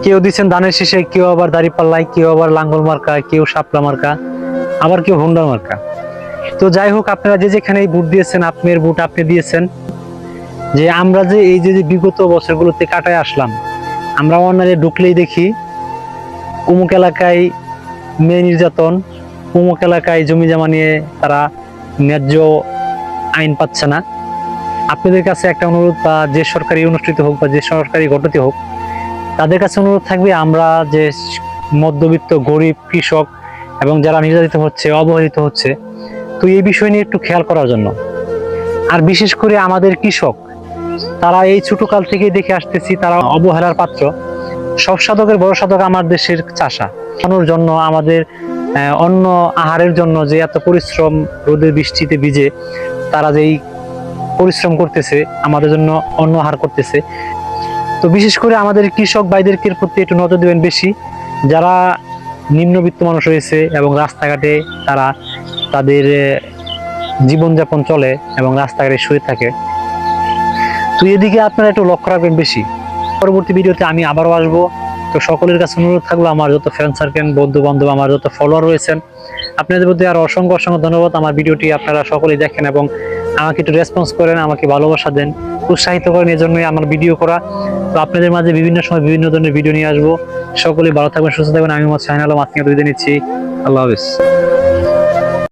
কেউ দিচ্ছেন ধানের শীষে, কেউ আবার দাঁড়িপাল্লায়, কেউ আবার লাঙ্গল মার্কা, কেউ শাপলা মার্কা, আবার কেউ হোন্ডা মার্কা। তো যাই হোক, আপনারা যে যেখানে ভোট দিয়েছেন, আপনার ভোট আপনি দিয়েছেন। যে আমরা যে এই যে বিগত বছরগুলোতে কাটায় আসলাম, আমরা অনলাইনে ঢুকলেই দেখি অমুক এলাকায় মেয়ে নির্যাতন, অমুক এলাকায় জমি জমা নিয়ে তারা ন্যায্য আইন পাচ্ছে না। আপনাদের কাছে একটা অনুরোধ, বা যে সরকারি অনুষ্ঠিত হোক বা যে সরকারি ঘটনাটি হোক, তাদের কাছে অনুরোধ থাকবে, আমরা যে মধ্যবিত্ত গরিব কৃষক এবং যারা নির্যাতিত হচ্ছে, অবহেলিত হচ্ছে, তো এই বিষয় নিয়ে একটু খেয়াল করার জন্য। আর বিশেষ করে আমাদের কৃষক, তারা এই ছোটকাল থেকে দেখে আসতেছি তারা অবহেলার পাত্র। সব সাধকের বড় সাধক আমার দেশের চাষা। খাওয়ানোর জন্য, আমাদের অন্ন আহারের জন্য যে এত পরিশ্রম, রোদের বৃষ্টিতে ভিজে তারা যেই পরিশ্রম করতেছে, আমাদের জন্য অন্ন আহার করতেছে। তো বিশেষ করে আমাদের কৃষক ভাইদেরকে প্রতি একটু নজর দেবেন বেশি। যারা নিম্নবিত্ত মানুষ রয়েছে এবং রাস্তাঘাটে তারা তাদের জীবনযাপন চলে এবং রাস্তাঘাটে শুয়ে থাকে, তো এদিকে আপনারা একটু লক্ষ্য রাখবেন বেশি। পরবর্তী ভিডিওতে আমি আবারও আসবো। তো সকলের কাছে অনুরোধ থাকলো, আমার যত ফ্রেন্ড সার্কেল, বন্ধু বান্ধব, আমার যত ফলোয়ার রয়েছেন, আপনাদের প্রতি আর অসংখ্য অসংখ্য ধন্যবাদ। আমার ভিডিওটি আপনারা সকলেই দেখেন এবং আমাকে একটু রেসপন্স করেন, আমাকে ভালোবাসা দেন, উৎসাহিত করেন। এই জন্যই আমার ভিডিও করা। তো আপনাদের মাঝে বিভিন্ন সময় বিভিন্ন ধরনের ভিডিও নিয়ে আসবো। সকলেই ভালো থাকবেন, সুস্থ থাকবেন। আমি মোহাম্মদ শাহিন আলম আজকে বিদায় নিচ্ছি। আল্লাহ হাফেজ।